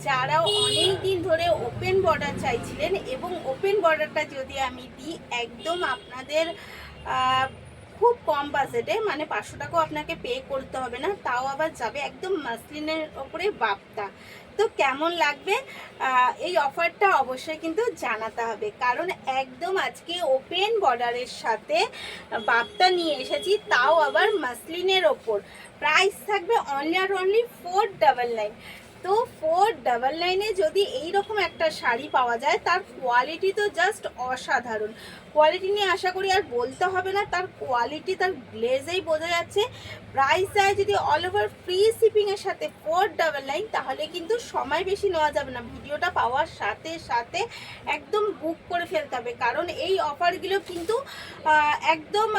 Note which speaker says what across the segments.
Speaker 1: যারা অনেক দিন ধরে ওপেন বর্ডার চাইছিলেন এবং ওপেন বর্ডারটা যদি আমি দিই একদম আপনাদের খুব কম বাজেটে, মানে 500 টাকাও আপনাকে পে করতে হবে না, তাও আবার যাবে একদম মাসলিনের ওপরে বাপ্তা। তো কেমন লাগবে এই অফারটা অবশ্যই কিন্তু জানাতে হবে, কারণ একদম আজকে ওপেন বর্ডারের সাথে বাপ্তা নিয়ে এসেছি, তাও আবার মাসলিনের ওপর। প্রাইস থাকবে অনলি আর অনলি 499। তো 499-এ যদি এইরকম একটা শাড়ি পাওয়া যায়, তার কোয়ালিটি তো জাস্ট অসাধারণ। কোয়ালিটি নিয়ে আশা করি আর বলতে হবে না, তার কোয়ালিটি তার গ্লেজেই বোঝা যাচ্ছে। প্রাইস যায় যদি অল ওভার ফ্রি শিপিংয়ের সাথে 499, তাহলে কিন্তু সময় বেশি নেওয়া যাবে না, ভিডিওটা পাওয়ার সাথে সাথে একদম বুক করে ফেলতে হবে, কারণ এই অফারগুলো কিন্তু একদম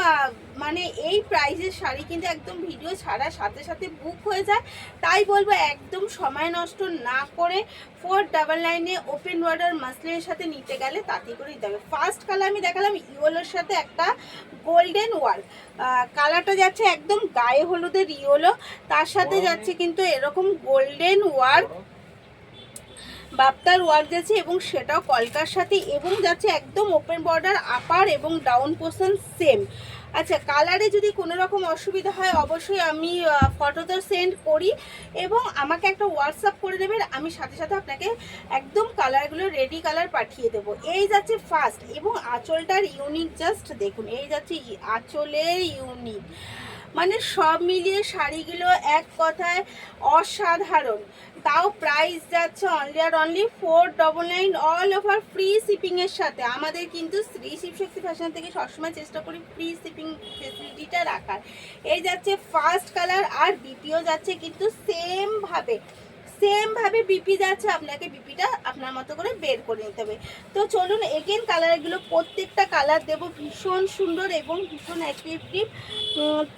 Speaker 1: মানে এই প্রাইসের শাড়ি কিন্তু একদম ভিডিও ছাড়ার সাথে সাথে বুক হয়ে যায়। তাই বলবো একদম সময় নষ্ট না করে 499-এ ওপেন বর্ডার মাসলিনের সাথে নিতে গেলে তাতে করে দিতে হবে। ফার্স্ট কালার আমি দেখালাম ইয়েলোর সাথে একটা গোল্ডেন ওয়ার্ক, কালারটা যাচ্ছে একদম গায়ে হলুদের ইয়েলো, তার সাথে যাচ্ছে কিন্তু এরকম গোল্ডেন ওয়ার্ক বাপ্তার ওয়ার্ক যাচ্ছে, এবং সেটাও কলকার সাথে, এবং যাচ্ছে একদম ওপেন বর্ডার আপার এবং ডাউন পোর্শন সেম। আচ্ছা, কালারে যদি কোনো রকম অসুবিধা হয় অবশ্যই আমি ফটো তো সেন্ড করি, এবং আমাকে একটা হোয়াটসঅ্যাপ করে দেবেন, আমি সাথে সাথে আপনাকে একদম কালারগুলো রেডি কালার পাঠিয়ে দেবো। এই যাচ্ছে ফার্স্ট, এবং আঁচলটার ইউনিক জাস্ট দেখুন, এই যাচ্ছে আঁচলের ইউনিক, মানে সব মিলিয়ে শাড়িগুলো এক কথায় অসাধারণ। তাও প্রাইস যাচ্ছে অনলি আর অনলি 499, অল ওভার ফ্রি শিপিংয়ের সাথে। আমাদের কিন্তু শ্রী শিবশক্তি ফ্যাশন থেকে সবসময় চেষ্টা করি ফ্রি শিপিং ফেসিলিটিটা রাখার। এই যাচ্ছে ফার্স্ট কালার, আর বিপিও যাচ্ছে কিন্তু সেমভাবে বিপি যাচ্ছে, আপনাকে বিপিটা আপনার মতো করে বের করে নিতে হবে। তো চলুন এগেন কালারগুলো, প্রত্যেকটা কালার দেবো ভীষণ সুন্দর এবং ভীষণ অ্যাট্রাকটিভ।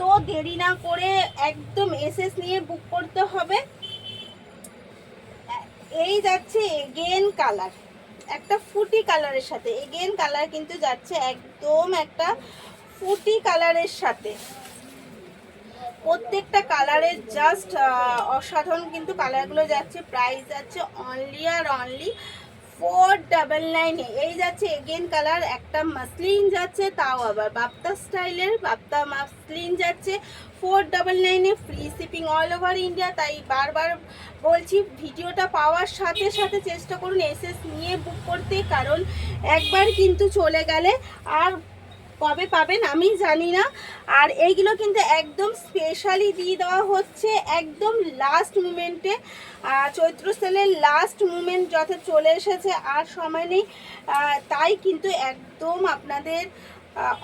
Speaker 1: তো দেরি না করে একদম এসএস নিয়ে বুক করতে হবে। এই যাচ্ছে এগেন কালার, একটা ফুটি কালারের সাথে, এগেন কালার কিন্তু যাচ্ছে একদম একটা ফুটি কালারের সাথে। প্রত্যেকটা কালারের জাস্ট অসাধারণ কিন্তু কালারগুলো যাচ্ছে। প্রাইস যাচ্ছে অনলি আর অনলি 499-এ। এই যাচ্ছে এগেন কালার, একটা মাসলিন যাচ্ছে, তাও আবার বাপ্তা স্টাইলের বাপ্তা মাসলিন যাচ্ছে 499-এ, free shipping all over India. তাই বারবার বলছি ভিডিওটা পাওয়ার সাথে সাথে চেষ্টা করুন এসএস নিয়ে বুক করতে, কারণ একবার কিন্তু চলে গেলে আর কবে পাবেন আমি জানি না। আর এইগুলো কিন্তু একদম স্পেশালি দিয়ে দেওয়া হচ্ছে একদম লাস্ট মুমেন্টে, চৈত্র সেলের লাস্ট মুমেন্ট যত চলে এসেছে, আর সময় নেই, তাই কিন্তু একদম আপনাদের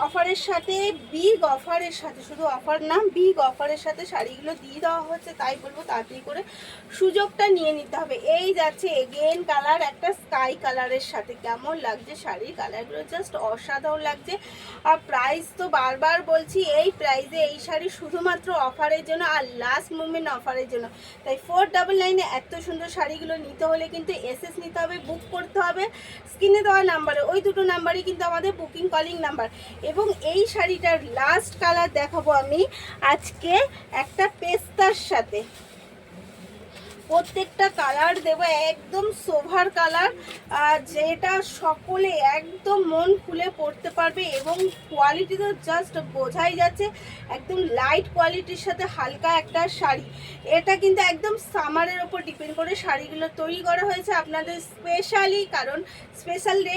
Speaker 1: অফারের সাথে, বিগ অফারের সাথে, শুধু অফার না বিগ অফারের সাথে শাড়িগুলো দিয়ে দেওয়া হচ্ছে। তাই বলবো তাড়াতাড়ি করে সুযোগটা নিয়ে নিতে হবে। এই যাচ্ছে এগেন কালার, একটা স্কাই কালারের সাথে, কেমন লাগছে শাড়ির কালারগুলো জাস্ট অসাধারণ লাগছে। আর প্রাইস তো বারবার বলছি, এই প্রাইসে এই শাড়ি শুধুমাত্র অফারের জন্য আর লাস্ট মুমেন্ট অফারের জন্য। তাই 499-এ এত সুন্দর শাড়িগুলো নিতে হলে কিন্তু এসএস নিতে হবে, বুক করতে হবে স্ক্রিনে দেওয়া নাম্বারে, ওই দুটো নাম্বারই কিন্তু আমাদের বুকিং কলিং নাম্বার। এবং এই শাড়িটার লাস্ট কালার দেখাবো আমি আজকে একটা পেস্তার সাথে, প্রত্যেকটা কালার দেবো একদম সোভার কালার, যেটা সকলে একদম মন খুলে পড়তে পারবে, এবং কোয়ালিটি তো জাস্ট বোঝাই যাচ্ছে একদম লাইট কোয়ালিটির সাথে হালকা একটা শাড়ি। এটা কিন্তু একদম সামারের ওপর ডিপেন্ড করে শাড়িগুলো তৈরি করা হয়েছে আপনাদের স্পেশালি, কারণ স্পেশাল ডে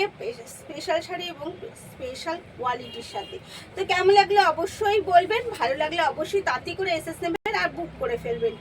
Speaker 1: স্পেশাল শাড়ি এবং স্পেশাল কোয়ালিটির সাথে। তো কেমন লাগলে অবশ্যই বলবেন, ভালো লাগলে অবশ্যই তাড়াতাড়ি করে এসএস নেবেন আর বুক করে ফেলবেন।